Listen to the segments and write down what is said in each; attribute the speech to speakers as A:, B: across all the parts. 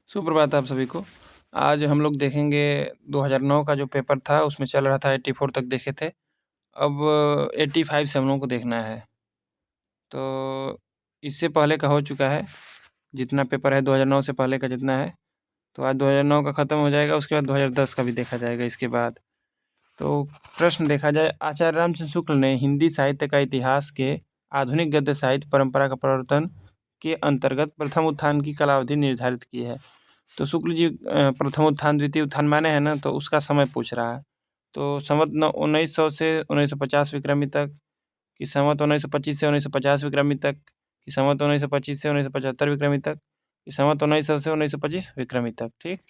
A: सुप्रभात आप सभी को। आज हम लोग देखेंगे 2009 का जो पेपर था उसमें चल रहा था 84 तक देखे थे। अब 85 से हम लोगों को देखना है। तो इससे पहले का हो चुका है, जितना पेपर है 2009 से पहले का जितना है, तो आज 2009 का ख़त्म हो जाएगा। उसके बाद 2010 का भी देखा जाएगा इसके बाद। तो प्रश्न देखा जाए, आचार्य रामचंद्र शुक्ल ने हिंदी साहित्य का इतिहास के आधुनिक गद्य साहित्य परंपरा का प्रवर्तन के अंतर्गत प्रथम उत्थान की कालावधि निर्धारित की है। तो शुक्ल जी प्रथम उत्थान द्वितीय उत्थान माने हैं ना, तो उसका समय पूछ रहा है। तो संवत 1900 से 1950 विक्रमी तक, कि संवत 1925 से 1950 विक्रमी तक, कि संवत 1925 से 1975 विक्रमी तक, कि संवत 1900 से 1925 विक्रमी तक। ठीक।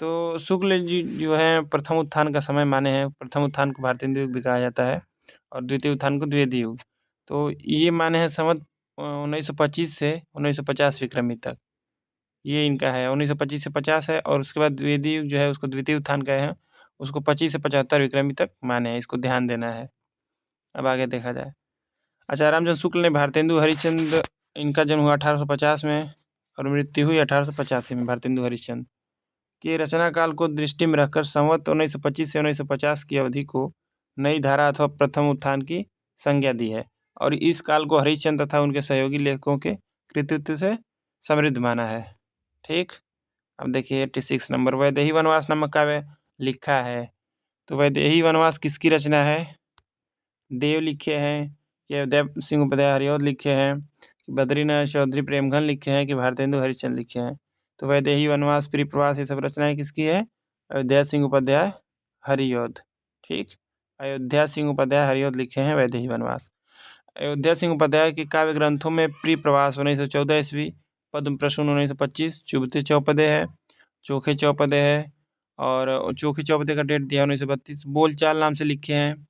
A: तो शुक्ल जी जो है प्रथम उत्थान का समय माने हैं। प्रथम उत्थान को भारतेंदु युग भी कहा जाता है और द्वितीय उत्थान को द्विवेदी युग। तो ये माने हैं संवत 1925 से 1950 विक्रमी तक, ये इनका है। 1925 से 50 है और उसके बाद द्विवेदी युग जो है उसको द्वितीय उत्थान कहे हैं, उसको 25 से 75 विक्रमी तक माने हैं। इसको ध्यान देना है। अब आगे देखा जाए, आचार्य रामचंद्र शुक्ल ने भारतेंदु हरिश्चंद्र, इनका जन्म हुआ 1850 में और मृत्यु हुई 1885 में। भारतेंदु हरिश्चंद्र के रचना काल को दृष्टि में रखकर संवत 1925 से 1950 की अवधि को नई धारा अथवा प्रथम उत्थान की संज्ञा दी है और इस काल को हरिश्चंद्र तथा उनके सहयोगी लेखकों के कृतित्व से समृद्ध माना है। ठीक। अब देखिए 86 नंबर, वैदेही वनवास नामक काव्य लिखा है। तो वैदेही वनवास किसकी रचना है? देव लिखे हैं, कि अयोध्या सिंह उपाध्याय हरिऔध लिखे हैं, कि बद्रीनाथ चौधरी प्रेमघन लिखे हैं, कि भारतेंदु हरिश्चंद्र लिखे हैं? तो वैदेही वनवास, परिप्रवास, ये सब रचनाएं किसकी है? अयोध्या सिंह उपाध्याय हरिऔध। ठीक। अयोध्या सिंह उपाध्याय हरिऔध लिखे हैं वैदेही वनवास। अयोध्या सिंह उपाध्याय के काव्य ग्रंथों में परिप्रवास 1914 ईस्वी, पद्म प्रसून 1925, चुभते चौपदे है, चोखे चौपदे है और चोखे चौपदे का डेट दिया 1932, बोलचाल नाम से लिखे हैं,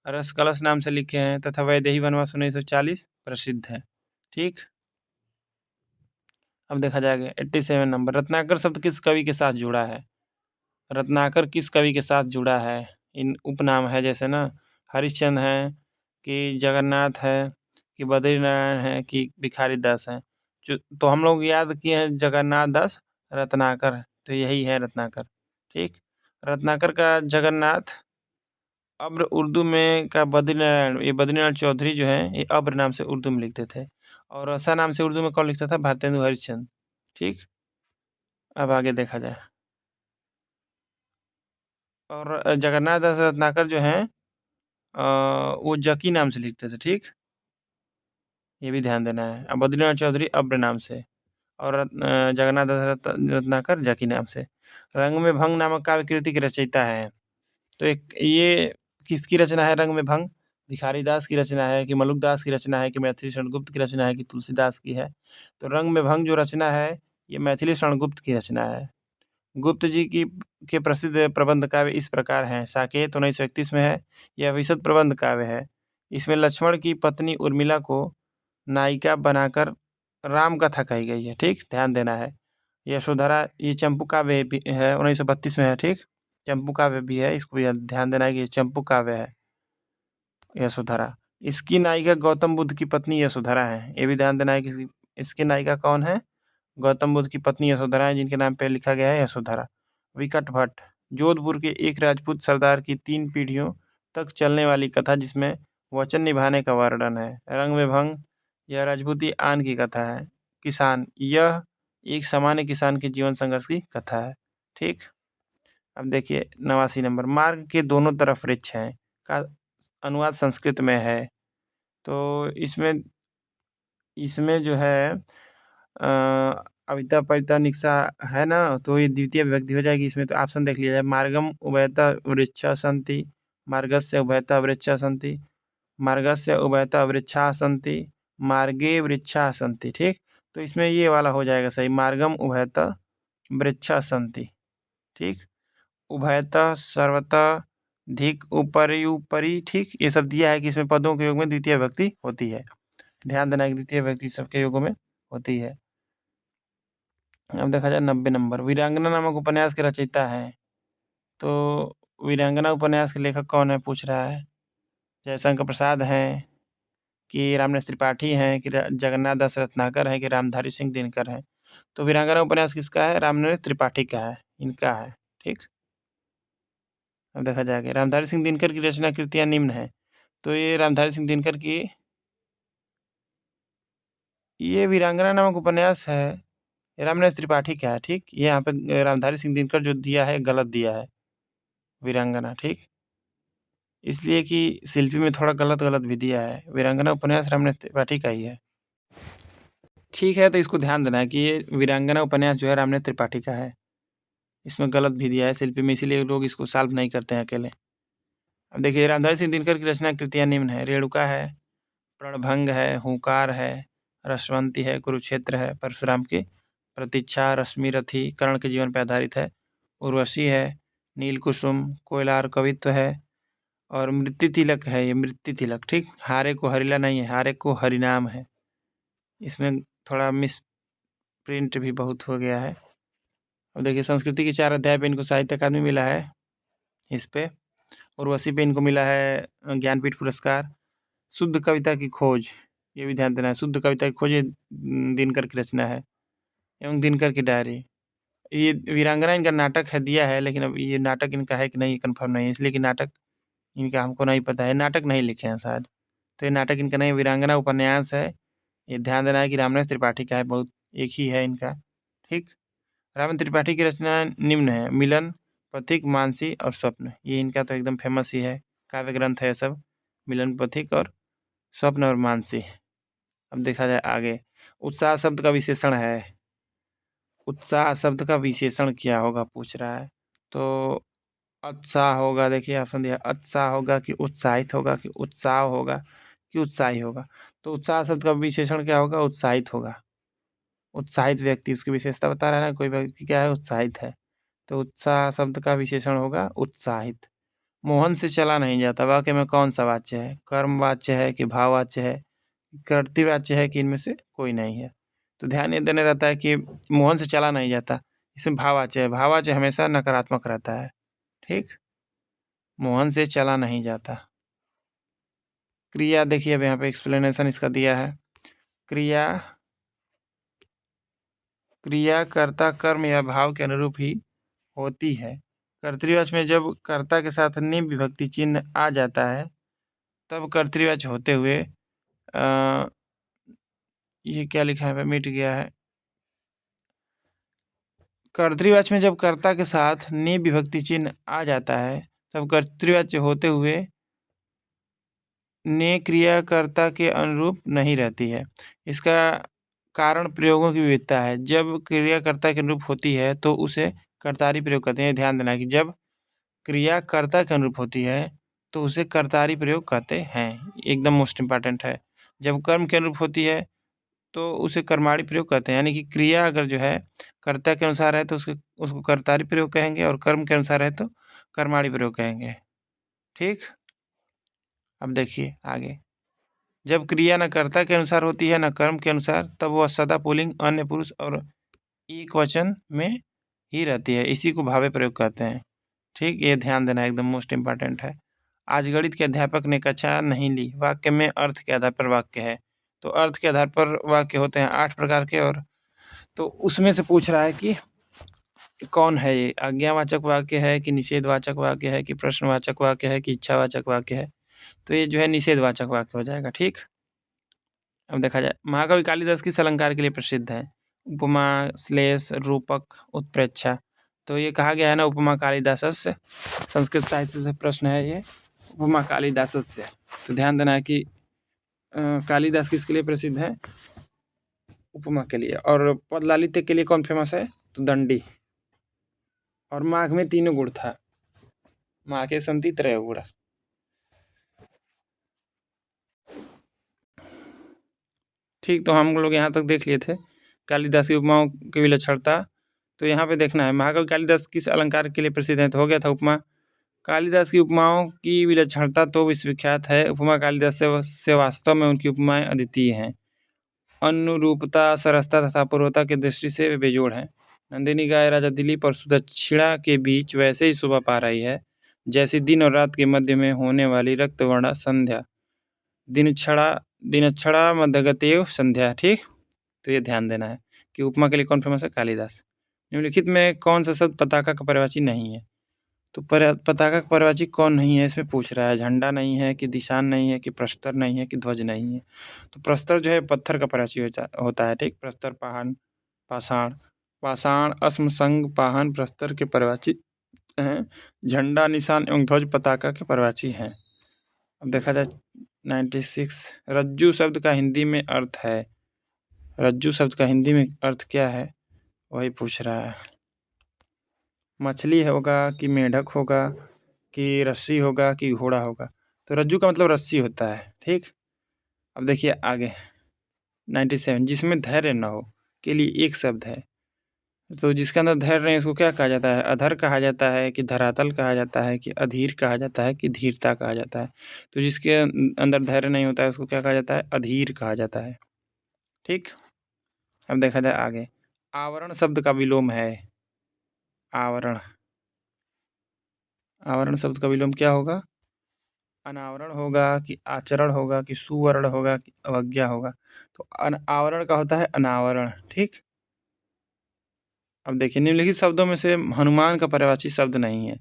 A: रस कलश नाम से लिखे हैं तथा वैदेही वनवास 1940 प्रसिद्ध है। ठीक। अब देखा जाएगा 87 नंबर, रत्नाकर शब्द किस कवि के साथ जुड़ा है? रत्नाकर किस कवि के साथ जुड़ा है? इन उपनाम है जैसे ना, हरिश्चंद्र है, कि जगन्नाथ है, कि बद्रीनारायण है, कि भिखारी दास है। तो हम लोग याद किए हैं जगन्नाथ दास रत्नाकर, तो यही है रत्नाकर। ठीक। रत्नाकर का जगन्नाथ, अब्र उर्दू में का बद्रीनारायण, ये बद्रीनारायण चौधरी जो है ये अब्र नाम से उर्दू में लिखते थे और रसा नाम से उर्दू में कौन लिखता था? भारतेंदु हरिश्चंद्र। ठीक। अब आगे देखा जाए, और जगन्नाथ दास रत्नाकर जो हैं वो जकी नाम से लिखते थे। ठीक। ये भी ध्यान देना है। अब बद्रीनाथ चौधरी अब्र नाम से और जगन्नाथ दास रत्नाकर जकी नाम से। रंग में भंग नामक काव्य कृति के रचयिता है। तो एक ये किसकी रचना है? रंग में भंग भिखारी दास की रचना है, कि मलुक दास की रचना है, कि मैथिली शरणगुप्त की रचना है, कि तुलसीदास की है? तो रंग में भंग जो रचना है ये मैथिली शरणगुप्त की रचना है। गुप्त जी की के प्रसिद्ध प्रबंध काव्य इस प्रकार हैं। साकेत 1931 में है, यह विशद प्रबंध काव्य है। इसमें लक्ष्मण की पत्नी उर्मिला को नायिका बनाकर राम कथा कही गई है। ठीक, ध्यान देना है। यशोधरा, ये चंपू काव्य भी है, 1932 में है। ठीक, चंपू काव्य भी है, इसको भी ध्यान देना है कि ये चंपू काव्य है यशोधरा। इसकी नायिका गौतम बुद्ध की पत्नी यशोधरा है, ये भी ध्यान देना है कि इसकी नायिका कौन है? गौतम बुद्ध की पत्नी यशोधरा है, जिनके नाम पे लिखा गया है यशोधरा। विकट भट्ट, जोधपुर के एक राजपूत सरदार की 3 पीढ़ियों तक चलने वाली कथा, जिसमें वचन निभाने का वर्णन है। रंग में भंग, यह राजपूती आन की कथा है। किसान, यह एक सामान्य किसान के जीवन संघर्ष की कथा है। ठीक। अब देखिए 89 नंबर, मार्ग के दोनों तरफ वृक्ष हैं का अनुवाद संस्कृत में है। तो इसमें इसमें जो है अविता परिता निक्सा है ना, तो ये द्वितीय विभक्ति हो जाएगी इसमें। तो ऑप्शन देख लिया जाए, मार्गम उभयता वृक्षा सन्ति, मार्गस्य उभयता वृक्षा सन्ति, मार्गस्य उभयता वृक्षा सन्ति, मार्गे वृक्षा सन्ति। ठीक। तो इसमें ये वाला हो जाएगा सही, मार्गम उभयता वृक्षा सन्ति। ठीक। उभयता, सर्वता, धिक, ऊपरी ऊपरी। ठीक, ये सब दिया है कि इसमें पदों के योग में द्वितीय विभक्ति होती है। ध्यान देना कि द्वितीय विभक्ति सबके योगों में होती है। अब देखा जाए 90 नंबर, वीरांगना नामक उपन्यास के रचयिता हैं। तो वीरांगना उपन्यास के लेखक कौन है पूछ रहा है? जयशंकर प्रसाद हैं, कि रामनेस त्रिपाठी हैं, कि जगन्नाथ दास रत्नाकर हैं, कि रामधारी सिंह दिनकर हैं? तो वीरांगना उपन्यास किसका है? रामनरेश त्रिपाठी का है, इनका है। ठीक, अब देखा जाएगा। रामधारी सिंह दिनकर की रचना कृतियाँ निम्न है। तो ये रामधारी सिंह दिनकर की ये वीरांगना नामक उपन्यास है, रामनरेश त्रिपाठी का है। ठीक, ये यहाँ पे रामधारी सिंह दिनकर जो दिया है गलत दिया है वीरांगना। ठीक, इसलिए कि शिल्पी में थोड़ा गलत गलत भी दिया है। वीरांगना उपन्यास रामनरेश त्रिपाठी का ही है। ठीक है, तो इसको ध्यान देना है कि ये वीरांगना उपन्यास जो है रामनरेश त्रिपाठी का है। इसमें गलत भी दिया है शिल्पी में, इसीलिए लोग इसको सॉल्व नहीं करते हैं अकेले। अब देखिए, रामधारी सिंह दिनकर की रचना कृतियाँ निम्न है। रेणुका है, प्रणभंग है, हुंकार है, रसवंती है, कुरुक्षेत्र है, परशुराम की प्रतीक्षा, रश्मिरथी कर्ण के जीवन पर आधारित है, उर्वशी है, नील कुसुम, कोयलार कवित्व है, और मृत्यु तिलक है। ये मृत्यु तिलक। ठीक, हारे को हरिला नहीं है, हारे को हरिनाम है। इसमें थोड़ा मिस प्रिंट भी बहुत हो गया है। अब देखिए, संस्कृति के 4 अध्याय पे इनको साहित्य अकादमी मिला है। इस पे उर्वशी पे इनको मिला है ज्ञानपीठ पुरस्कार। शुद्ध कविता की खोज, ये भी ध्यान देना है। शुद्ध कविता की खोज ये दिनकर की रचना है, एवं दिनकर की डायरी। ये वीरांगना इनका नाटक है, दिया है, लेकिन अब ये नाटक इनका है कि नहीं कन्फर्म नहीं है, इसलिए कि नाटक इनका हमको नहीं पता है। नाटक नहीं लिखे हैं शायद, तो ये नाटक इनका नहीं, वीरांगना उपन्यास है। ये ध्यान देना है कि रामनरेश त्रिपाठी का है, बहुत एक ही है इनका। ठीक, रामनरेश त्रिपाठी की रचना निम्न है। मिलन, पथिक, मानसी और स्वप्न, ये इनका तो एकदम फेमस ही है, काव्य ग्रंथ है सब। मिलन, पथिक और स्वप्न और मानसी। अब देखा जाए आगे। उत्साह शब्द का विशेषण है। उत्साह शब्द का विशेषण क्या होगा पूछ रहा है। तो उत्साह होगा, देखिए ऑप्शन दिया, उत्साह होगा कि उत्साहित होगा कि उत्साह होगा कि उत्साही होगा। तो उत्साह शब्द का विशेषण क्या होगा? उत्साहित होगा। उत्साहित व्यक्ति, उसकी विशेषता बता रहा है ना, कोई व्यक्ति क्या है? उत्साहित है। तो उत्साह शब्द का विशेषण होगा उत्साहित। मोहन से चला नहीं जाता, वाक्य में कौन सा वाच्य है? कर्मवाच्य है कि भाववाच्य है, कर्तृवाच्य है कि इनमें से कोई नहीं है? तो ध्यान ये देना रहता है कि मोहन से चला नहीं जाता, इसमें भाववाच्य है। भाववाच्य हमेशा नकारात्मक रहता है। ठीक, मोहन से चला नहीं जाता। क्रिया देखिए, अब यहाँ पे एक्सप्लेनेशन इसका दिया है। क्रिया कर्ता कर्म या भाव के अनुरूप ही होती है। कर्तृवाच्य में जब कर्ता के साथ नि विभक्ति चिन्ह आ जाता है तब कर्तृवाच्य होते हुए ये क्या लिखा है, मिट गया है। कर्तृवाच्य में जब कर्ता के साथ नि विभक्ति चिन्ह आ जाता है तब कर्तृवाच्य होते हुए ने क्रियाकर्ता के अनुरूप नहीं रहती है। इसका कारण प्रयोगों की विविधता है। जब क्रियाकर्ता के अनुरूप होती है तो उसे कर्तारी प्रयोग कहते हैं। ध्यान देना कि जब क्रियाकर्ता के अनुरूप होती है तो उसे कर्तारी प्रयोग कहते हैं, एकदम मोस्ट इम्पॉर्टेंट है। जब कर्म के अनुरूप होती है तो उसे कर्माणी प्रयोग कहते हैं। यानी कि क्रिया अगर जो है कर्ता के अनुसार है तो उसको कर्तारी प्रयोग कहेंगे, और कर्म के अनुसार है तो कर्माणी प्रयोग कहेंगे। ठीक, अब देखिए आगे। जब क्रिया न कर्ता के अनुसार होती है न कर्म के अनुसार, तब वह सदा पुल्लिंग, अन्य पुरुष और एक वचन में ही रहती है। इसी को भावे प्रयोग कहते हैं। ठीक, ये ध्यान देना एकदम मोस्ट इम्पॉर्टेंट है। आज गणित के अध्यापक ने कक्षा नहीं ली, वाक्य में अर्थ के आधार पर वाक्य है। तो अर्थ के आधार पर वाक्य होते हैं 8 प्रकार के, और तो उसमें से पूछ रहा है कि कौन है ये? आज्ञावाचक वाक्य है कि निषेधवाचक वाक्य है कि प्रश्नवाचक वाक्य है कि इच्छावाचक वाक्य है? तो ये जो है निषेधवाचक वाक्य हो जाएगा। ठीक, अब देखा जाए। महाकवि कालिदास किस अलंकार के लिए प्रसिद्ध है? उपमा, श्लेष, रूपक, उत्प्रेक्षा। तो ये कहा गया है ना, उपमा कालिदासस्य। संस्कृत साहित्य से प्रश्न है ये, उपमा कालिदासस्य। तो ध्यान देना है कि कालिदास किसके लिए प्रसिद्ध है? उपमा के लिए। और पद लालित्य के लिए कौन फेमस है? तो दंडी। और माघ में 3 गुण था, माघे संति त्रय गुण। ठीक, तो हम लोग यहाँ तक देख लिए थे कालिदास की उपमाओं की विलक्षणता। तो यहाँ पे देखना है महाकवि कालिदास किस अलंकार के लिए प्रसिद्ध है। तो हो गया था उपमा। कालिदास की उपमाओं की विलक्षणता तो विश्वविख्यात है। उपमा कालिदास से वास्तव में उनकी उपमाएं अद्वितीय हैं। अनुरूपता, सरसता तथा पूर्वता की दृष्टि से वे बेजोड़ हैं। नंदिनी गाय राजा दिलीप और सुदक्षिणा के बीच वैसे ही शोभा पा रही है जैसे दिन और रात के मध्य में होने वाली रक्तवर्णा संध्या, दिनक्षणा मध्यगतेव संध्या। ठीक, तो ये ध्यान देना है कि उपमा के लिए कौन फेमस है? कालिदास। निम्नलिखित में कौन सा शब्द पताका का पर्यायवाची नहीं है? तो पताका का पर्यायवाची कौन नहीं है इसमें पूछ रहा है। झंडा नहीं है कि निशान नहीं है कि प्रस्तर नहीं है कि ध्वज नहीं है? तो प्रस्तर जो है पत्थर का पर्यायवाची होता है, ठीक। प्रस्तर, पाहन, पाषाण, पाषाण, अश्म, संग, पाहन प्रस्तर के पर्यायवाची हैं। झंडा, निशान एवं ध्वज पताका के पर्यायवाची हैं। अब देखा जाए 96, रज्जू शब्द का हिंदी में अर्थ है। रज्जू शब्द का हिंदी में अर्थ क्या है वही पूछ रहा है। मछली होगा कि मेढक होगा कि रस्सी होगा कि घोड़ा होगा? तो रज्जू का मतलब रस्सी होता है, ठीक। अब देखिए आगे 97, जिसमें धैर्य न हो के लिए एक शब्द है। तो जिसके अंदर धैर्य नहीं उसको क्या कहा जाता है? अधर कहा जाता है कि धरातल कहा जाता है कि अधीर कहा जाता है कि धीरता कहा जाता है? तो जिसके अंदर धैर्य नहीं होता है उसको क्या कहा जाता है? अधीर कहा जाता है, ठीक। अब देखा जाए आगे, आवरण शब्द का विलोम है। आवरण, आवरण शब्द का विलोम क्या होगा? अनावरण होगा कि आचरण होगा कि सुवर्ण होगा कि अवज्ञा होगा? तो आवरण का होता है अनावरण, ठीक। अब देखिए निम्नलिखित शब्दों में से हनुमान का पर्यायवाची शब्द नहीं है।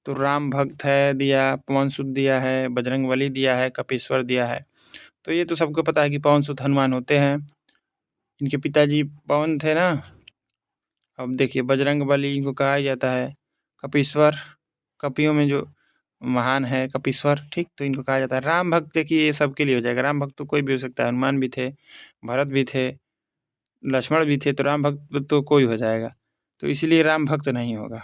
A: तो राम भक्त है दिया, पवन सुत दिया है, बजरंगबली दिया है, कपीश्वर दिया है। तो ये तो सबको पता है कि पवन सुत हनुमान होते हैं। इनके पिताजी पवन थे ना। अब देखिए बजरंगबली इनको कहा जाता है। कपीश्वर, कपियों में जो महान है कपीश्वर, ठीक। तो इनको कहा जाता है। राम भक्त देखिए ये सबके लिए हो जाएगा। राम भक्त तो कोई भी हो सकता है, हनुमान भी थे, भरत भी थे, लक्ष्मण भी थे, तो राम भक्त तो कोई हो जाएगा। तो इसीलिए राम भक्त नहीं होगा।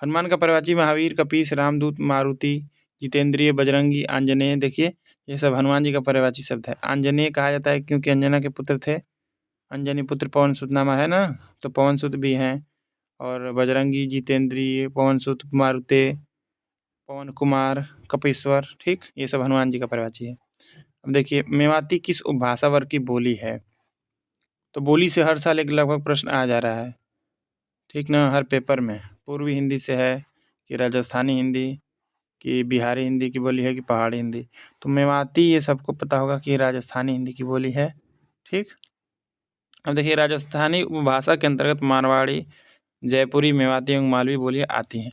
A: हनुमान का पर्यायवाची महावीर, कपीस, रामदूत, मारुति, जितेंद्रिय, बजरंगी, आंजनेय। देखिए ये सब हनुमान जी का पर्यायवाची शब्द है। आंजनेय कहा जाता है क्योंकि अंजना के पुत्र थे। अंजनी पुत्र पवन सुत नामा है ना, तो पवन सुत भी हैं। और बजरंगी, जितेंद्रिय, पवन सुत, मारुति, पवन कुमार, कपीश्वर, ठीक। ये सब हनुमान जी का पर्यायवाची है। अब देखिए मेवाती किस उपभाषा वर्ग की बोली है? तो बोली से हर साल एक लगभग प्रश्न आ जा रहा है, ठीक ना, हर पेपर में। पूर्वी हिंदी से है कि राजस्थानी हिंदी कि बिहारी हिंदी की बोली है कि पहाड़ी हिंदी? तो मेवाती ये सबको पता होगा कि राजस्थानी हिंदी की बोली है, ठीक। अब देखिए राजस्थानी उपभाषा के अंतर्गत मारवाड़ी, जयपुरी, मेवाती एवं मालवी बोलियाँ आती हैं।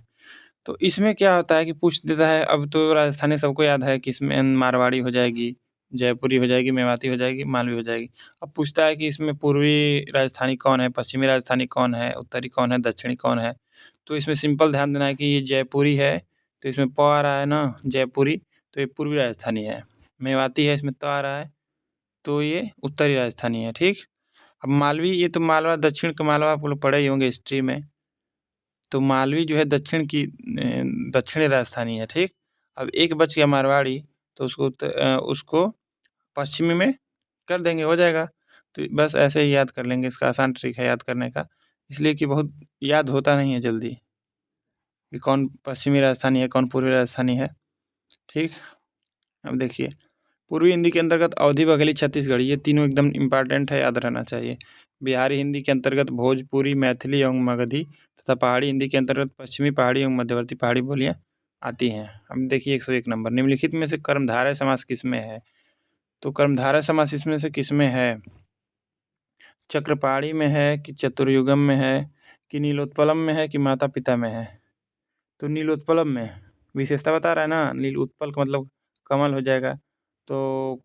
A: तो इसमें क्या होता है कि पूछ देता है। अब तो राजस्थानी सबको याद है कि इसमें मारवाड़ी हो जाएगी, जयपुरी हो जाएगी, मेवाती हो जाएगी, मालवी हो जाएगी। अब पूछता है कि इसमें पूर्वी राजस्थानी कौन है, पश्चिमी राजस्थानी कौन है, उत्तरी कौन है, दक्षिणी कौन है? तो इसमें सिंपल ध्यान देना है कि ये जयपुरी है, तो इसमें प आ रहा है ना जयपुरी, तो ये पूर्वी राजस्थानी है। मेवाती है, इसमें त आ रहा है, तो ये उत्तरी राजस्थानी है, ठीक। अब मालवी, ये तो मालवा, दक्षिण का मालवा आप लोग पढ़े ही होंगे हिस्ट्री में। तो मालवी जो है दक्षिण की दक्षिणी राजधानी है, ठीक। अब एक बच गया मारवाड़ी, तो उसको पश्चिमी में कर देंगे, हो जाएगा। तो बस ऐसे ही याद कर लेंगे, इसका आसान ट्रिक है याद करने का, इसलिए कि बहुत याद होता नहीं है जल्दी कि कौन पश्चिमी राजधानी है कौन पूर्वी राजधानी है, ठीक। अब देखिए पूर्वी हिंदी के अंतर्गत अवधी, बघेली, छत्तीसगढ़ी, ये तीनों एकदम इम्पॉर्टेंट है, याद रहना चाहिए। बिहारी हिंदी के अंतर्गत भोजपुरी, मैथिली एवं मगधी तथा पहाड़ी हिंदी के अंतर्गत पश्चिमी पहाड़ी एवं मध्यवर्ती पहाड़ी बोलियाँ आती हैं। अब देखिए 101 नंबर, निम्नलिखित में से कर्मधारय समास किसमें है? तो कर्मधारय समास इसमें से किसमें है? चक्रपाणी में है कि चतुर्युगम में है कि नीलोत्पलम में है कि माता पिता में है? तो नीलोत्पलम में विशेषता बता रहा है ना, नील उत्पल का मतलब कमल हो जाएगा। तो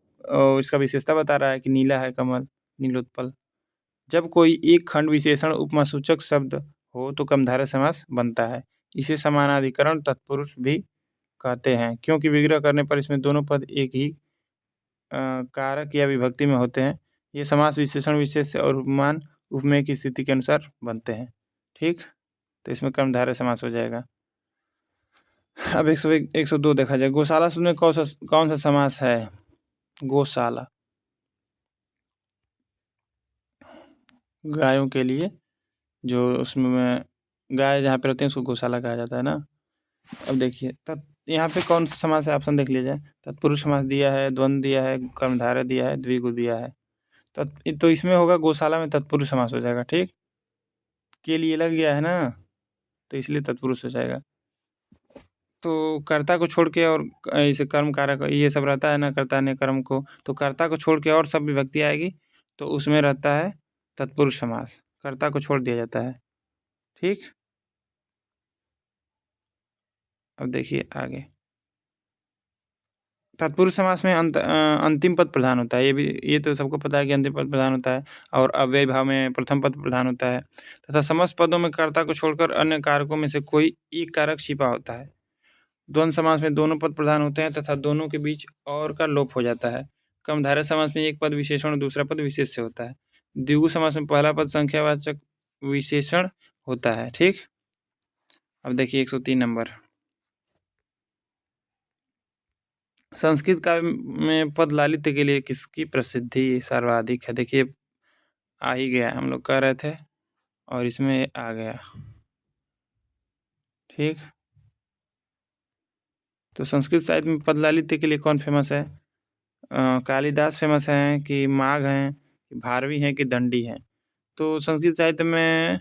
A: इसका विशेषता बता रहा है कि नीला है कमल, नीलोत्पल। जब कोई एक खंड विशेषण उपमासूचक शब्द हो तो कर्मधारय समास बनता है। इसे समानाधिकरण तत्पुरुष भी कहते हैं, क्योंकि विग्रह करने पर इसमें दोनों पद एक ही कारक या विभक्ति में होते हैं। ये समास विशेषण विशेष्य और उपमान उपमेय की स्थिति के अनुसार बनते हैं, ठीक। तो इसमें कर्मधारय समास हो जाएगा। अब 102 देखा जाए, गौशाला शब्द में कौन सा समास है? गौशाला, गायों के लिए जो उसमें गाय जहाँ पे रहते हैं उसको गौशाला कहा जाता है ना। अब देखिए यहाँ पे कौन सा समास है, ऑप्शन देख लीजिए। तत्पुरुष समास दिया है, द्वंद्व दिया है, कर्मधारय दिया है, द्विगु दिया है। तो इसमें होगा गौशाला में तत्पुरुष समास हो जाएगा, ठीक। के लिए लग गया है ना, तो इसलिए तत्पुरुष हो जाएगा। तो कर्ता को छोड़ के और ऐसे कर्म कारक ये सब रहता है ना, कर्ता ने कर्म को, तो कर्ता को छोड़ के और सब विभक्ति आएगी तो उसमें रहता है तत्पुरुष समास, कर्ता को छोड़ दिया जाता है। ठीक, अब देखिए आगे। तत्पुरुष समास में अंतिम पद प्रधान होता है। ये तो सबको पता है कि अंतिम पद प्रधान होता है, और अव्यय भाव में प्रथम पद प्रधान होता है, तथा समस्त पदों में कर्ता को छोड़कर अन्य कारकों में से कोई एक कारक छिपा होता है। द्वंद्व समास में दोनों पद प्रधान होते हैं तथा दोनों के बीच और का लोप हो जाता है। कर्मधारय समास में एक पद विशेषण और दूसरा पद विशेष से होता है। द्विगु समास में पहला पद संख्यावाचक विशेषण होता है। ठीक, अब देखिए 103 नंबर। संस्कृत काव्य में पद लालित्य के लिए किसकी प्रसिद्धि सर्वाधिक है? देखिए आ ही गया, हम लोग कह रहे थे और इसमें आ गया। ठीक, तो संस्कृत साहित्य में पद लालित्य के लिए कौन फेमस है? कालिदास फेमस हैं कि माघ हैं कि भारवी हैं कि दंडी हैं? तो संस्कृत साहित्य में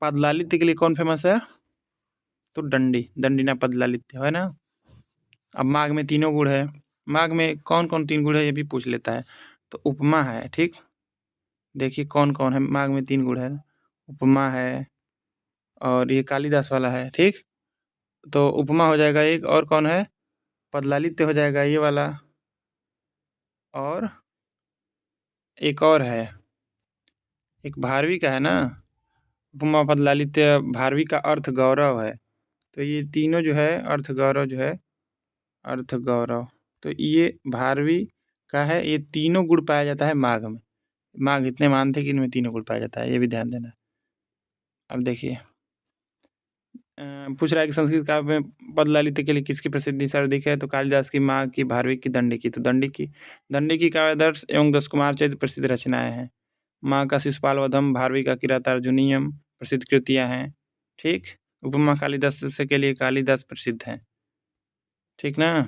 A: पद लालित्य के लिए कौन फेमस है? तो दंडिना पद लालित्य है ना। अब माघ में तीनों गुण है। माघ में कौन कौन 3 गुण है ये भी पूछ लेता है। तो उपमा है। ठीक, देखिए कौन कौन है माघ में 3 गुण है। उपमा है और ये कालिदास वाला है। ठीक, तो उपमा हो जाएगा एक, और कौन है? पदलालित्य हो जाएगा ये वाला, और एक और है, एक भारवी का है ना। उपमा, पदलालित्य, भारवी का अर्थ गौरव है। तो ये तीनों जो है अर्थ गौरव जो है, अर्थ गौरव, तो ये भारवी का है। ये तीनों गुण पाया जाता है माघ में। माघ इतने मान थे कि इनमें तीनों गुण पाया जाता है, ये भी ध्यान देना। अब देखिए पूछ रहा है कि संस्कृत काव्य में पद लालित्य के लिए किसकी प्रसिद्धि सर्वाधिक है? तो कालिदास की, माँ की, भारवी की, दंडी की। तो दंडी की काव्यादर्श एवं 10 कुमार चरित्र प्रसिद्ध रचनाएं हैं। माँ का शिशुपाल वधम, भारवी का किरातार्जुनीयम प्रसिद्ध कृतियां हैं। ठीक, उपमा कालिदास से के लिए कालिदास प्रसिद्ध हैं। ठीक ना,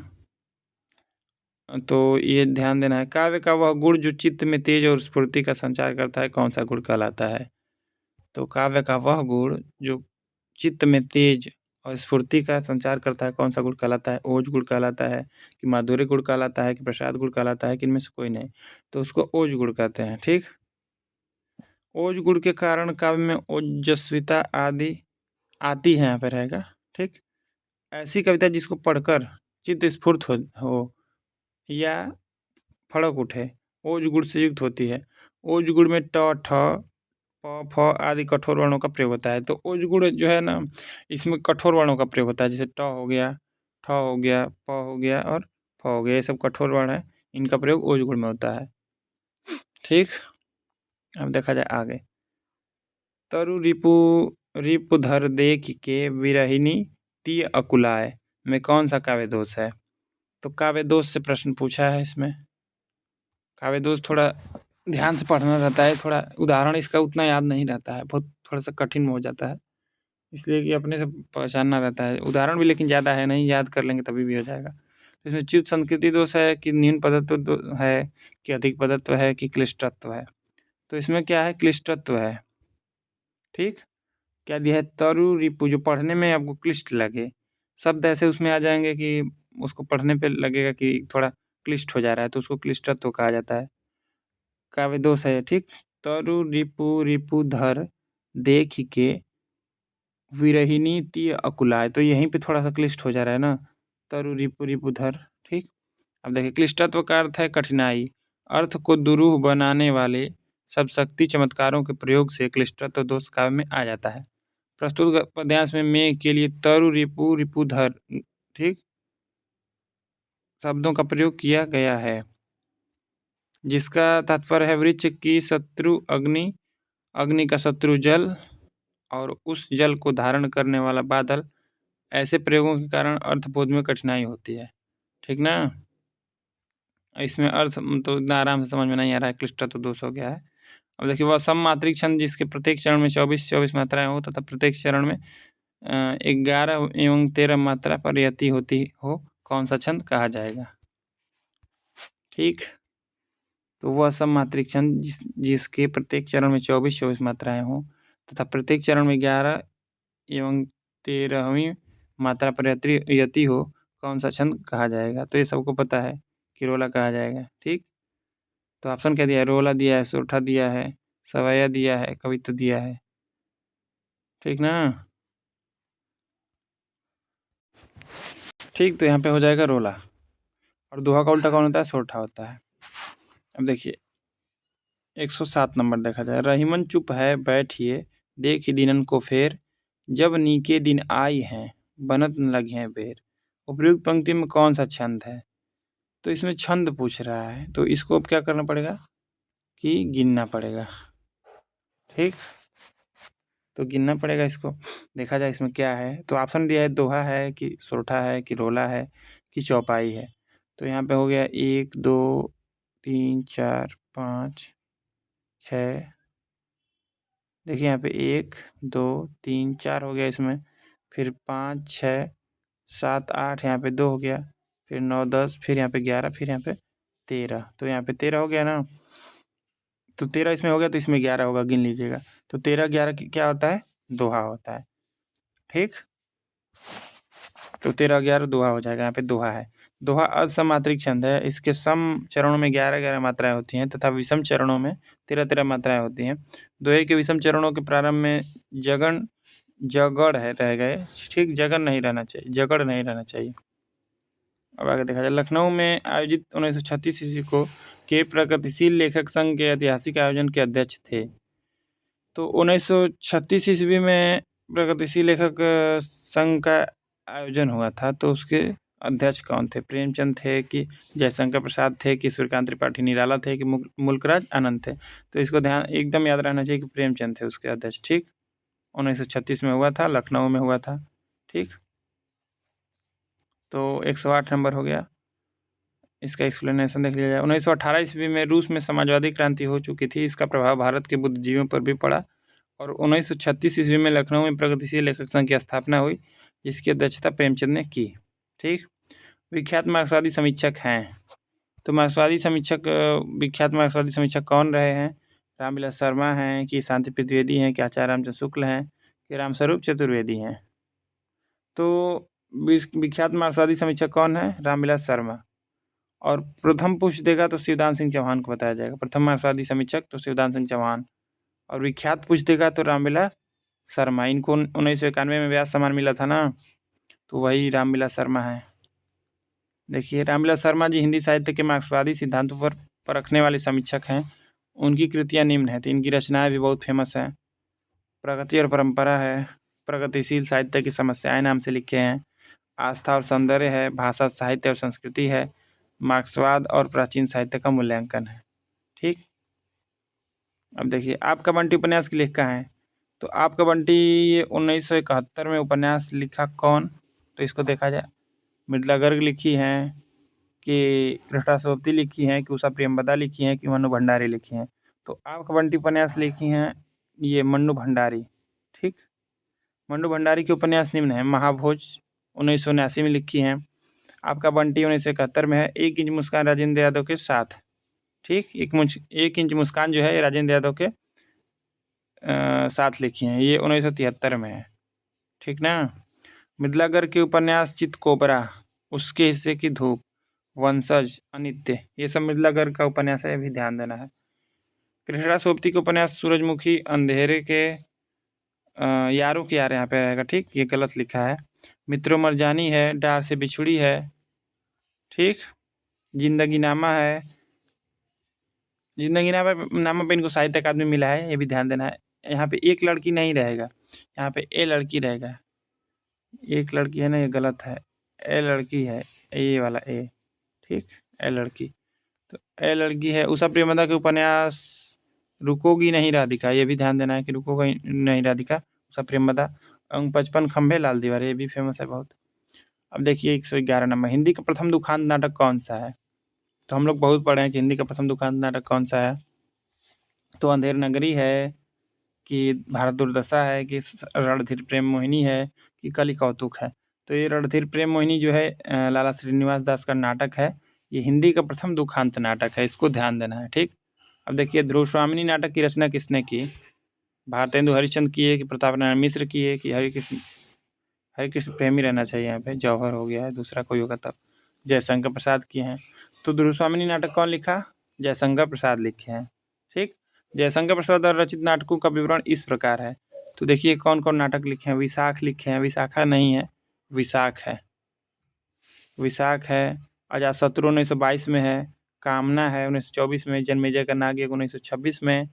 A: तो ये ध्यान देना है। काव्य का वह गुण जो चित्त में तेज और स्फूर्ति का संचार करता है, कौन सा गुण कहलाता है? तो काव्य का वह गुण जो चित्त में तेज और स्फूर्ति का संचार करता है, कौन सा गुण कहलाता है? ओज गुण कहलाता है कि माधुर्य गुण कहलाता है कि प्रसाद गुण कहलाता है कि इनमें से कोई नहीं? तो उसको ओज गुण कहते हैं। ठीक, ओज गुण के कारण काव्य में ओजस्विता आदि आती है, यहाँ पे रहेगा। ठीक, ऐसी कविता जिसको पढ़कर चित्त स्फूर्त हो या फड़क उठे, ओज गुण से युक्त होती है। ओज गुण में ट, ठ, प, फ आदि कठोर वर्णों का प्रयोग होता है। तो ओज गुण जो है ना, इसमें कठोर वर्णों का प्रयोग होता है। जैसे ट हो गया, ठ हो गया, प हो गया और फ हो गया, ये सब कठोर वर्ण है, इनका प्रयोग ओज गुण में होता है। ठीक, अब देखा जाए आगे। तरु रिपुधर देख के विरहिनी तीय अकुलाय में कौन सा काव्य दोष है? तो काव्य दोष से प्रश्न पूछा है। इसमें काव्य दोष थोड़ा ध्यान से पढ़ना रहता है, थोड़ा उदाहरण इसका उतना याद नहीं रहता है, बहुत थोड़ा सा कठिन हो जाता है, इसलिए कि अपने से पहचानना रहता है। उदाहरण भी लेकिन ज़्यादा है नहीं, याद कर लेंगे तभी भी हो जाएगा। तो इसमें च्युत संस्कृति दोष है कि न्यून पदत्व है कि अधिक पदत्व है कि क्लिष्टत्व है? तो इसमें क्या है? क्लिष्टत्व है। ठीक, क्या दिया है? तरु रिपु, जो पढ़ने में आपको क्लिष्ट लगे, शब्द ऐसे उसमें आ जाएंगे कि उसको पढ़ने पे लगेगा कि थोड़ा क्लिष्ट हो जा रहा है, तो उसको क्लिष्टत्व कहा जाता है। काव्य दोष है। ठीक, तरु रिपुधर देख के विरहिनी तीय अकुलाय, तो यहीं पे थोड़ा सा क्लिष्ट हो जा रहा है ना, तरु रिपुधर। ठीक, अब देखिए क्लिष्टत्व का अर्थ है कठिनाई। अर्थ को दुरूह बनाने वाले सब शक्ति चमत्कारों के प्रयोग से क्लिष्टत्व दोष काव्य में आ जाता है। प्रस्तुत पद्यांश में मेघ के लिए तरु रिपुधर, ठीक, शब्दों का प्रयोग किया गया है, जिसका तात्पर्य है वृक्ष की शत्रु अग्नि, अग्नि का शत्रु जल और उस जल को धारण करने वाला बादल। ऐसे प्रयोगों के कारण अर्थबोध में कठिनाई होती है। ठीक ना, इसमें अर्थ तो इतना आराम से समझ में नहीं आ रहा है, क्लिष्टत्व दोष हो गया है। अब देखिए वह सममात्रिक छंद जिसके प्रत्येक चरण में 24 मात्राएं हो तथा प्रत्येक चरण में 11 एवं 13 मात्रा पर यति होती हो, कौन सा छंद कहा जाएगा? ठीक, तो वह सममात्रिक छंद जिसके प्रत्येक चरण में 24 मात्राएं हो तथा प्रत्येक चरण में 11 एवं 13वीं मात्रा पर यति हो, कौन सा छंद कहा जाएगा? तो ये सबको पता है, किरोला कहा जाएगा। ठीक, तो ऑप्शन क्या दिया है? रोला दिया है, सोरठा दिया है, सवैया दिया है, कवित्त दिया है। ठीक ना? ठीक, तो यहाँ पे हो जाएगा रोला। और दोहा का उल्टा कौन होता है? सोरठा होता है। अब देखिए 107 नंबर देखा जाए। रहीमन चुप है बैठिए, देख दीनन को फेर, जब नीके दिन आई हैं, बनत न लगी हैं बेर। उपयुक्त पंक्ति में कौन सा छंद है? तो इसमें छंद पूछ रहा है, तो इसको अब क्या करना पड़ेगा कि गिनना पड़ेगा। ठीक, तो गिनना पड़ेगा इसको। देखा जाए इसमें क्या है, तो ऑप्शन दिया है दोहा है कि सोरठा है कि रोला है कि चौपाई है। तो यहाँ पे हो गया 1 2 3 4 5 6। देखिए यहाँ पे 1 2 3 4 हो गया इसमें, फिर 5 6 7 8, यहाँ पे 2 हो गया, फिर 9 10, फिर यहाँ पे 11, फिर यहाँ पे 13। तो यहाँ पे 13 हो गया ना, तो 13 इसमें हो गया, तो इसमें 11 होगा, गिन लीजिएगा। तो 13 11 क्या होता है? दोहा होता है। ठीक, तो 13 11 दोहा हो जाएगा। यहाँ पे दोहा है। दोहा असमात्रिक छंद है। इसके सम चरणों में 11 11 मात्राएं होती हैं तथा विषम चरणों में 13 13 मात्राएं होती हैं। दोहे के विषम चरणों के प्रारंभ में जगड़ है रह गए। ठीक, जगड़ नहीं रहना चाहिए, जगड़ नहीं रहना चाहिए। अब आगे देखा जाए। लखनऊ में आयोजित 1936 ईस्वी को के प्रगतिशील लेखक संघ के ऐतिहासिक आयोजन के अध्यक्ष थे। तो 1936 ईस्वी में प्रगतिशील लेखक संघ का आयोजन हुआ था, तो उसके अध्यक्ष कौन थे? प्रेमचंद थे कि जयशंकर प्रसाद थे कि सूर्यकांत त्रिपाठी निराला थे कि मुल्कराज आनंद थे? तो इसको ध्यान एकदम याद रहना चाहिए कि प्रेमचंद थे उसके अध्यक्ष। ठीक, 1936 में हुआ था, लखनऊ में हुआ था। ठीक, तो 108 नंबर हो गया। इसका एक्सप्लेनेशन देख लिया जाए। 1918 ईस्वी में रूस में समाजवादी क्रांति हो चुकी थी। इसका प्रभाव भारत के बुद्धिजीवियों पर भी पड़ा और 1936 ईस्वी में लखनऊ में प्रगतिशील लेखक संघ की स्थापना हुई, जिसकी अध्यक्षता प्रेमचंद ने की। ठीक, विख्यात मार्क्सवादी समीक्षक हैं। तो विख्यात मार्क्सवादी समीक्षक कौन रहे हैं? रामविलास शर्मा हैं कि शांति द्विवेदी हैं कि आचार्य रामचंद्र शुक्ल हैं कि रामस्वरूप चतुर्वेदी हैं? तो विख्यात मार्क्सवादी समीक्षक कौन है? रामविलास शर्मा। और प्रथम पूछ देगा तो शिवदान सिंह चौहान को बताया जाएगा। प्रथम मार्क्सवादी समीक्षक तो शिवदान सिंह चौहान। और विख्यात पूछ देगा तो रामविलास शर्मा। इनको 1991 में व्यास सम्मान मिला था ना, तो वही रामविलास शर्मा है। देखिए रामविलास शर्मा जी हिंदी साहित्य के मार्क्सवादी सिद्धांतों पर परखने वाले समीक्षक हैं। उनकी कृतियाँ निम्न हैं, तो इनकी रचनाएं भी बहुत फेमस हैं। प्रगति और परंपरा है, प्रगतिशील साहित्य की समस्याएं नाम से लिखे हैं, आस्था और सौंदर्य है, भाषा साहित्य और संस्कृति है, मार्क्सवाद और प्राचीन साहित्य का मूल्यांकन है। ठीक, अब देखिए आपका बंटी उपन्यास की लेखिका है। तो आपका बंटी ये 1971 में उपन्यास लिखा कौन? तो इसको देखा जाए। मृदुला गर्ग लिखी हैं कि कृष्णा सोबती लिखी हैं कि उषा प्रेमवदा लिखी हैं कि मन्नू भंडारी लिखी हैं? तो आपका बंटी उपन्यास लिखी हैं ये मन्नू भंडारी। ठीक, मन्नू भंडारी के उपन्यास निम्न है। महाभोज 1979 में लिखी हैं। आपका बंटी 1971 में है। 1 इंच मुस्कान राजेंद्र यादव के साथ। ठीक, 1 इंच मुस्कान जो है ये राजेंद्र यादव के साथ लिखी हैं। ये 1973 में है। ठीक ना? मृदुला गर्ग के उपन्यास चितकोबरा, उसके हिस्से की धूप, वंशज, अनित्य, ये सब मृदुला गर्ग का उपन्यास है, ये भी ध्यान देना है। कृष्णा सोबती के उपन्यास सूरजमुखी, अंधेरे के यारों के यार यहाँ पे रहेगा। ठीक, ये गलत लिखा है। मित्रों मरजानी है, डार से बिछुड़ी है। ठीक, जिंदगी नामा है। जिंदगी नामा पे इनको साहित्य अकादमी मिला है, ये भी ध्यान देना है। यहाँ पे एक लड़की नहीं रहेगा, यहाँ पे ए लड़की रहेगा। एक लड़की है ना, ये गलत है, ए लड़की है, ये वाला ए। ठीक, ए लड़की। तो ए लड़की है। उषा प्रेमवदा के उपन्यास रुकोगी नहीं राधिका, ये भी ध्यान देना है कि रुकोगी नहीं राधिका, उषा प्रेमवदा। 55 खंभे लाल दीवार, ये भी फेमस है बहुत। अब देखिए 111 नंबर। हिंदी का प्रथम दुखांत नाटक कौन सा है? तो हम लोग बहुत पढ़े हैं कि हिंदी का प्रथम दुखांत नाटक कौन सा है। तो अंधेर नगरी है कि भारत दुर्दशा है कि रणधीर प्रेम मोहिनी है कि कली कौतुक है? तो ये रणधीर प्रेम मोहिनी जो है लाला श्रीनिवास दास का नाटक है। ये हिंदी का प्रथम दुखांत नाटक है, इसको ध्यान देना है। ठीक, अब देखिए ध्रुव स्वामिनी नाटक की रचना किसने की? भारतेंदु हरिश्चंद्र की है कि प्रताप नारायण मिश्र की है कि हरिकृष्ण प्रेमी रहना चाहिए यहाँ पे, जौहर हो गया है, दूसरा कोई होगा तब। जयशंकर प्रसाद की हैं। तो ध्रुव स्वामिनी नाटक कौन लिखा? जयशंकर प्रसाद लिखे हैं। ठीक, जयशंकर प्रसाद द्वारा रचित नाटकों का विवरण इस प्रकार है। तो देखिए कौन कौन नाटक लिखे हैं। विशाख लिखे हैं, विशाखा नहीं है, विशाख है, विशाख है। अजातशत्रु 1922 में है, कामना है 1924 में, जन्मेजय का नागयज्ञ 1926 में,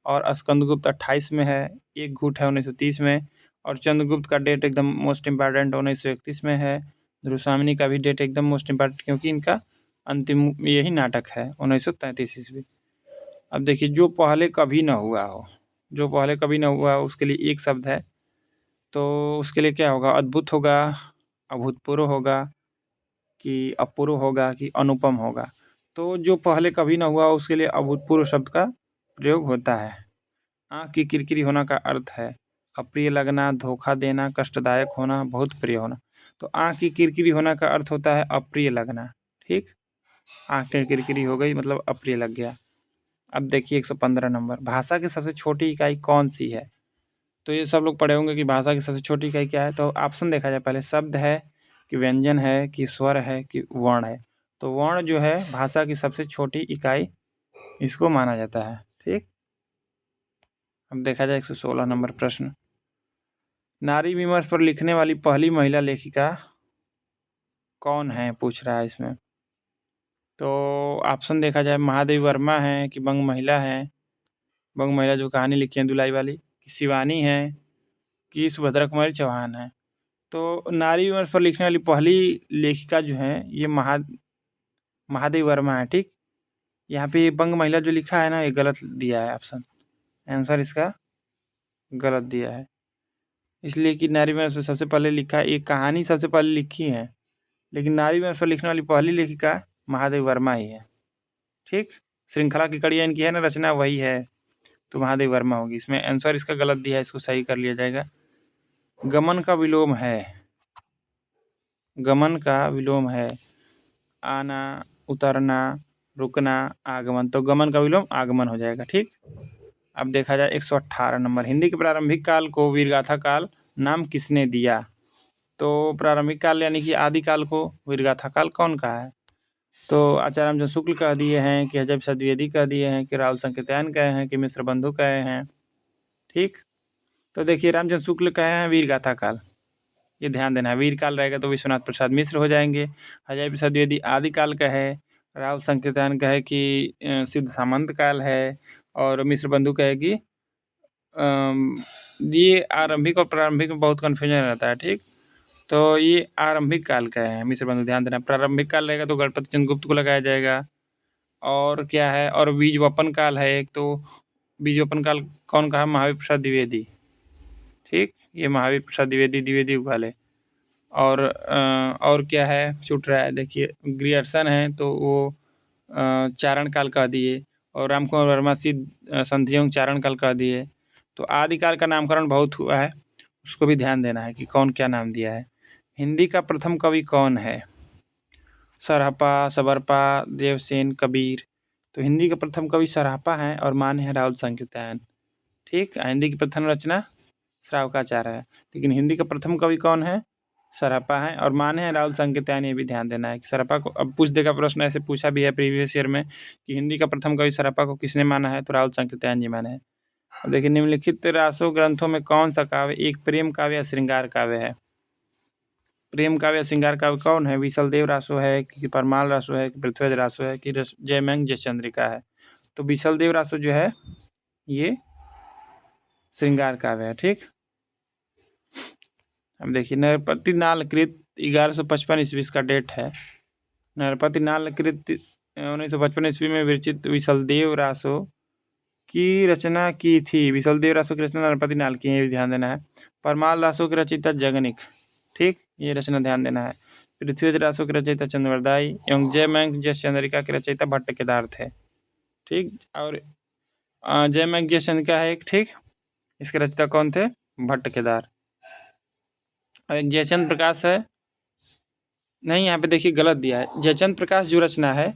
A: और स्कंदगुप्त 28 में है, एक घूट है 1930 में, और चंद्रगुप्त का डेट एकदम मोस्ट इम्पॉर्टेंट 1931 में है। ध्रुवसामिनी का भी डेट एकदम मोस्ट इम्पॉर्टेंट, क्योंकि इनका अंतिम यही नाटक है 1933 ईस्वी। अब देखिए, जो पहले कभी न हुआ हो, जो पहले कभी न हुआ हो उसके लिए एक शब्द है, तो उसके लिए क्या होगा? अद्भुत होगा, अभूतपूर्व होगा, कि अपूर्व होगा, कि अनुपम होगा। तो जो पहले कभी न हुआ उसके लिए अभूतपूर्व शब्द का प्रयोग होता है। आँख की किरकिरी होना का अर्थ है अप्रिय लगना, धोखा देना, कष्टदायक होना, बहुत प्रिय होना। तो आँख की किरकिरी होना का अर्थ होता है अप्रिय लगना। ठीक, आँख की किरकिरी हो गई मतलब अप्रिय लग गया। अब देखिए 115 नंबर, भाषा की सबसे छोटी इकाई कौन सी है? तो ये सब लोग पढ़े होंगे कि भाषा की सबसे छोटी इकाई क्या है। तो ऑप्शन देखा जाए, पहले शब्द है, कि व्यंजन है, कि स्वर है, कि वर्ण है। तो वर्ण जो है भाषा की सबसे छोटी इकाई इसको माना जाता है। ठीक, अब देखा जाए 116 नंबर प्रश्न, नारी विमर्श पर लिखने वाली पहली महिला लेखिका कौन है, पूछ रहा है इसमें। तो ऑप्शन देखा जाए, महादेवी वर्मा है, कि बंग महिला है, बंग महिला जो कहानी लिखी है दुलाई वाली, कि शिवानी है, कि सुभद्रा कुमारी चौहान है। तो नारी विमर्श पर लिखने वाली पहली लेखिका जो है ये महादेवी वर्मा है। ठीक, यहाँ पे बंग महिला जो लिखा है ना, ये गलत दिया है ऑप्शन, आंसर इसका गलत दिया है। इसलिए कि नारी विमर्श पर सबसे पहले लिखा है, एक कहानी सबसे पहले लिखी है, लेकिन नारी विमर्श पर लिखने वाली पहली लेखिका महादेवी वर्मा ही है। ठीक, श्रृंखला की कड़ियाँ इनकी है ना, रचना वही है, तो महादेवी वर्मा होगी। इसमें आंसर इसका गलत दिया है, इसको सही कर लिया जाएगा। गमन का विलोम है, गमन का विलोम है आना, उतरना, रुकना, आगमन। तो गमन का विलोम आगमन हो जाएगा। ठीक, अब देखा जाए 118 नंबर, हिंदी के प्रारंभिक काल को वीरगाथा काल नाम किसने दिया? तो प्रारंभिक काल यानी कि आदिकाल को वीरगाथा काल कौन कहा है? तो आचार्य रामचंद्र शुक्ल कह दिए हैं, कि अजय प्रसाद द्विवेदी कह दिए हैं, कि राहुल संकीर्तन कहे हैं, कि मिश्र बंधु कहे हैं। ठीक, तो देखिए रामचंद्र शुक्ल कहे हैं वीरगाथा काल, ये ध्यान देना है। वीर काल रहेगा तो विश्वनाथ प्रसाद मिश्र हो जाएंगे। अजय प्रसाद द्विवेदी आदिकाल का है, राहुल संकीर्तन का है कि सिद्ध सामंत काल है, और मिश्र बंधु का है कि ये आरंभिक और प्रारंभिक में बहुत कन्फ्यूजन रहता है। ठीक, तो ये आरंभिक काल का है मिश्र बंधु, ध्यान देना। प्रारंभिक काल रहेगा तो गणपति चंद्रगुप्त को लगाया जाएगा। और क्या है, और बीजवपन काल है एक, तो बीजवपन काल कौन कहा? महावीर प्रसाद द्विवेदी। ठीक, ये महावीर प्रसाद द्विवेदी, द्विवेदी वाले। और क्या है छूट रहा है, देखिए ग्रियर्सन है तो वो चारण काल कह दिए, और रामकुमार वर्मा सिद्ध संधियों चारण काल कह दिए। तो आदिकाल का नामकरण बहुत हुआ है, उसको भी ध्यान देना है कि कौन क्या नाम दिया है। हिंदी का प्रथम कवि कौन है? सरहपा, सबरपा, देवसेन, कबीर। तो हिंदी का प्रथम कवि सरहपा हैं, और मान्य है राहुल संकीर्तन। ठीक, हिंदी की प्रथम रचना श्रावकाचार्य है, लेकिन हिंदी का प्रथम कवि कौन है? सरहपा है, और माने हैं राहुल संकीर्तन। ये भी ध्यान देना है कि सरहपा को, अब पूछ देगा प्रश्न, ऐसे पूछा भी है प्रीवियस ईयर में, कि हिंदी का प्रथम कवि सरहपा को किसने माना है? तो राहुल संकीर्तन जी माने हैं। अब देखिए, निम्नलिखित रासो ग्रंथों में कौन सा काव्य एक प्रेम काव्य या श्रृंगार काव्य है? प्रेम काव्य या श्रृंगार काव्य कौन है? विशलदेव रासो है, कि परमाल रासो है, कि पृथ्वीराज रासो है, कि जयमंग जयचंद्रिका है। तो विशलदेव रासो जो है ये श्रृंगार काव्य है। ठीक, अब देखिए, नरपति नाल कृत 1155 ईस्वी का डेट है। नरपति नाल कृत 1955 ईस्वी में विरचित विशलदेव रासो की रचना की थी। विशलदेव रासो की रचना नरपति नाल की है, ये ध्यान देना है। परमाल रासो की रचयिता जगनिक। ठीक, ये रचना ध्यान देना है। पृथ्वीराज रासो की रचयिता चंद्रवरदाई, एवं जयमंग जयचंद्रिका के रचयिता भट्ट केदार थे। ठीक, और जयमंग जयचंद्रिका है एक। ठीक, इसके रचयिता कौन थे? भट्ट केदार। और एक जयचंद्र प्रकाश है, नहीं यहाँ पे देखिए गलत दिया है। जयचंद्र प्रकाश जो रचना है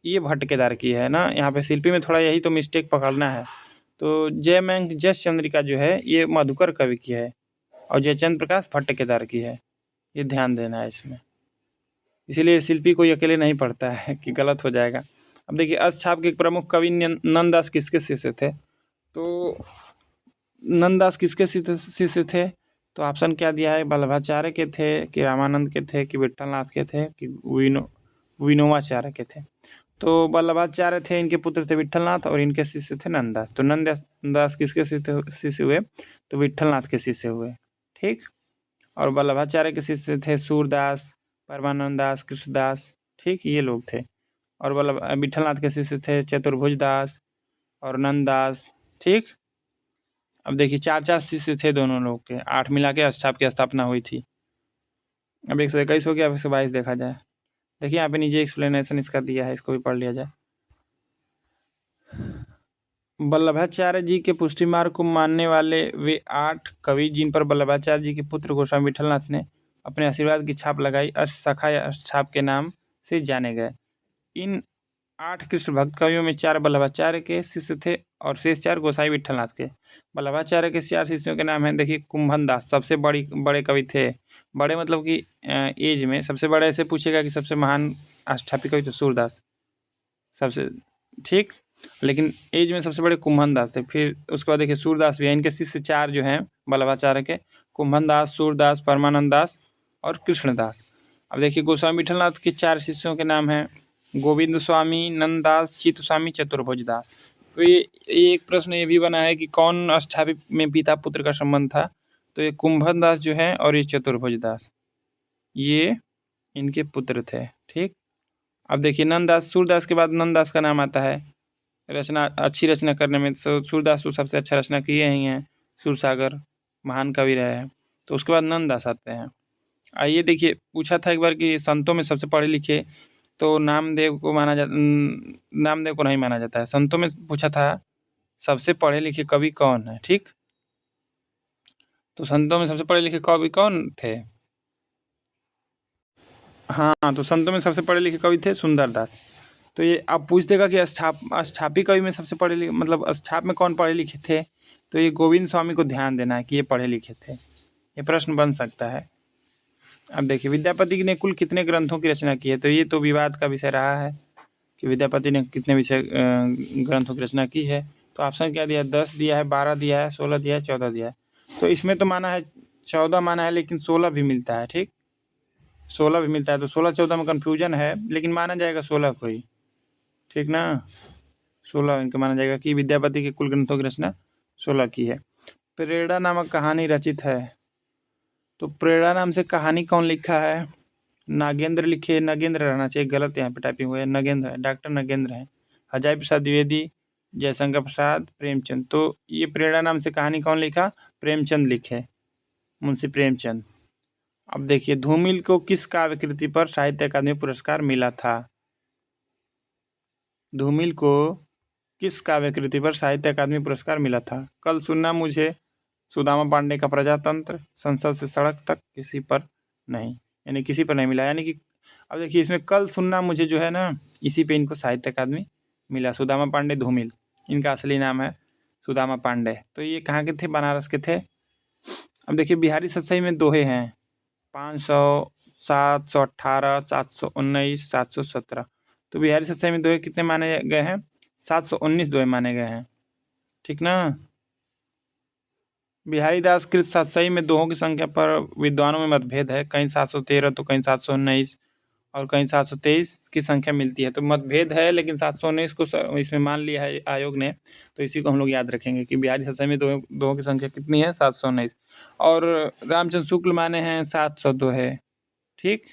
A: ये भट्ट केदार की है ना, यहाँ पे शिल्पी में थोड़ा यही तो मिस्टेक पकड़ना है। तो जयमंग जयचंद्रिका जो है ये मधुकर कवि की है, और जयचंद्र प्रकाश भट्ट केदार की है, ये ध्यान देना है इसमें। इसीलिए शिल्पी कोई अकेले नहीं पढ़ता है कि गलत हो जाएगा। अब देखिए अष्टछाप के प्रमुख कवि नंददास किसके शिष्य थे? तो नंददास किसके शिष्य थे? तो ऑप्शन क्या दिया है? वल्लभाचार्य के थे, कि रामानंद के थे, कि विठलनाथ के थे, कि विनोबाचार्य के थे? तो वल्लभाचार्य थे, इनके पुत्र थे विठलनाथ, और इनके शिष्य थे नंददास। तो नंददास किसके शिष्य हुए? तो विठलनाथ के शिष्य हुए। ठीक। और वल्लभाचार्य के शिष्य थे सूरदास, परमानंद दास, कृष्णदास। ठीक, ये लोग थे। और विठलनाथ के शिष्य थे चतुर्भुज दास और नंददास। ठीक। अब देखिए 4-4 शिष्य थे दोनों लोग के, 8 मिला के अष्टछाप की स्थापना हुई थी। अब 121 हो गया, अब 122 देखा जाए। देखिए यहाँ पे नीचे एक्सप्लेनेशन इसका दिया है, इसको भी पढ़ लिया जाए। वल्लभाचार्य जी के पुष्टि मार्ग को मानने वाले वे 8 कवि, जिन पर वल्लभाचार्य जी के पुत्र गोस्वामी विठलनाथ ने अपने आशीर्वाद की छाप लगाई, अष्टशाखा या अष्टछाप के नाम से जाने गए। इन 8 कृष्ण भक्त कवियों में 4 वल्लभाचार्य के शिष्य थे और शेष 4 गोसाई विठलनाथ के। वल्लभाचार्य के 4 शिष्यों के नाम हैं, देखिए कुंभन दास सबसे बड़े कवि थे। बड़े मतलब कि एज में सबसे बड़े से पूछेगा कि सबसे महान अष्टछापी कवि, तो सूरदास सबसे। ठीक। लेकिन एज में सबसे बड़े कुंभन दास थे। फिर उसके बाद देखिए सूरदास भी है। इनके शिष्य 4 जो हैं वल्लभाचार्य के, कुंभन दास, सूरदास, परमानंद दास और कृष्णदास। अब देखिए गोस्वामी विठलनाथ के 4 शिष्यों के नाम हैं गोविंद स्वामी, नंददास, चित्त स्वामी, चतुर्भुज दास। तो ये एक प्रश्न ये भी बना है कि कौन अष्टछापी में पिता पुत्र का संबंध था? तो ये कुंभन दास जो है और ये चतुर्भुज दास, ये इनके पुत्र थे। ठीक। अब देखिए नंददास, सूरदास के बाद नंददास का नाम आता है रचना, अच्छी रचना करने में। सूरदास तो सबसे अच्छा रचना किए ही हैं, सूरसागर महान कवि रहे हैं। तो उसके बाद नंददास आते हैं। आइए देखिए, पूछा था एक बार कि संतों में सबसे पढ़े लिखे, तो नामदेव को नामदेव को नहीं माना जाता है। संतों में पूछा था सबसे पढ़े लिखे कवि कौन है? ठीक। तो संतों में सबसे पढ़े लिखे कवि कौन थे? हाँ, तो संतों में सबसे पढ़े लिखे कवि थे सुंदरदास। तो ये आप पूछ देगा कि अष्टछापी कवि में सबसे पढ़े लिखे, मतलब अष्टछाप में कौन पढ़े लिखे थे? तो ये गोविंद स्वामी को ध्यान देना है कि ये पढ़े लिखे थे। ये प्रश्न बन सकता है। अब देखिए विद्यापति ने कुल कितने ग्रंथों की रचना की है? तो ये तो विवाद का विषय रहा है कि विद्यापति ने कितने ग्रंथों की रचना की है। तो ऑप्शन क्या दिया है? 10 दिया है, 12 दिया है, 16 दिया है, 14 दिया है। तो इसमें तो माना है 14 माना है, लेकिन 16 भी मिलता है। ठीक, 16 भी मिलता है। तो 16-14 में कन्फ्यूजन है, लेकिन माना जाएगा 16 को ही। ठीक ना, 16 इनका माना जाएगा कि विद्यापति के कुल ग्रंथों की रचना 16 की है। प्रेरणा नामक कहानी रचित है। तो प्रेरणा नाम से कहानी कौन लिखा है? नागेंद्र लिखे, नगेंद्र रहना चाहिए, गलत यहाँ पे टाइपिंग हुआ है, नगेंद्र है, डॉक्टर नगेंद्र है। अजय प्रसाद द्विवेदी, जयशंकर प्रसाद, प्रेमचंद। तो ये प्रेरणा नाम से कहानी कौन लिखा? प्रेमचंद लिखे, मुंशी प्रेमचंद। अब देखिए धूमिल को किस काव्य कृति पर साहित्य अकादमी पुरस्कार मिला था? धूमिल को किस काव्य कृति पर साहित्य अकादमी पुरस्कार मिला था? कल सुनना मुझे, सुदामा पांडे का प्रजातंत्र, संसद से सड़क तक, किसी पर नहीं, यानी किसी पर नहीं मिला। यानी कि अब देखिए इसमें कल सुनना मुझे जो है ना, इसी पे इनको साहित्य अकादमी मिला। सुदामा पांडे धूमिल, इनका असली नाम है सुदामा पांडे। तो ये कहाँ के थे? बनारस के थे। अब देखिए बिहारी सतसई में दोहे हैं 500, 718, 719, 717। तो बिहारी सतसई में दोहे कितने माने गए हैं? 719 दोहे माने गए हैं। ठीक ना। बिहारी दास कृत सतसई में दोहों की संख्या पर विद्वानों में मतभेद है, कहीं 713 तो कहीं 719 और कहीं 723 की संख्या मिलती है। तो मतभेद है, लेकिन 719 को इसमें मान लिया है आयोग ने। तो इसी को हम लोग याद रखेंगे कि बिहारी सतसई में दोहों की संख्या कितनी है? 719। और रामचंद्र शुक्ल माने हैं 700 दोहे। ठीक,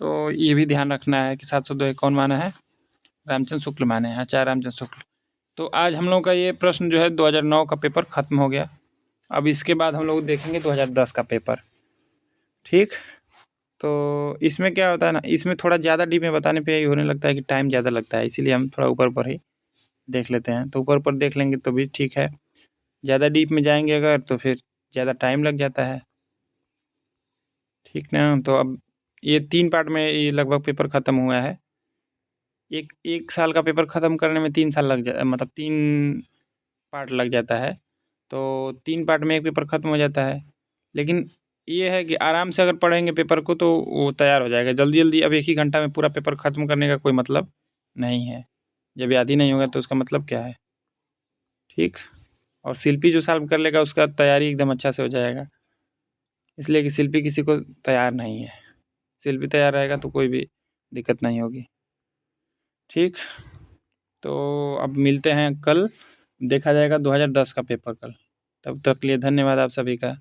A: तो ये भी ध्यान रखना है कि 700 दोहे कौन माना है? रामचंद्र शुक्ल माने हैं, आचार्य रामचंद्र शुक्ल। तो आज हम लोग का ये प्रश्न जो है 2009 का पेपर खत्म हो गया। अब इसके बाद हम लोग देखेंगे 2010 का पेपर। ठीक, तो इसमें क्या होता है ना, इसमें थोड़ा ज़्यादा डीप में बताने पे ये होने लगता है कि टाइम ज़्यादा लगता है, इसीलिए हम थोड़ा ऊपर ऊपर ही देख लेते हैं। तो ऊपर ऊपर देख लेंगे तो भी ठीक है, ज़्यादा डीप में जाएंगे अगर तो फिर ज़्यादा टाइम लग जाता है। ठीक ना। तो अब ये 3 पार्ट में ये लगभग पेपर ख़त्म हुआ है। एक साल का पेपर ख़त्म करने में 3 साल लग मतलब 3 पार्ट लग जाता है। तो 3 पार्ट में एक पेपर ख़त्म हो जाता है। लेकिन ये है कि आराम से अगर पढ़ेंगे पेपर को तो वो तैयार हो जाएगा जल्दी जल्दी। अब एक ही घंटा में पूरा पेपर ख़त्म करने का कोई मतलब नहीं है। जब याद ही नहीं होगा तो उसका मतलब क्या है? ठीक। और शिल्पी जो सॉल्व कर लेगा उसका तैयारी एकदम अच्छा से हो जाएगा, इसलिए कि शिल्पी किसी को तैयार नहीं है। शिल्पी तैयार रहेगा तो कोई भी दिक्कत नहीं होगी। ठीक। तो अब मिलते हैं कल, देखा जाएगा 2010 का पेपर कल। तब तक के लिए धन्यवाद आप सभी का।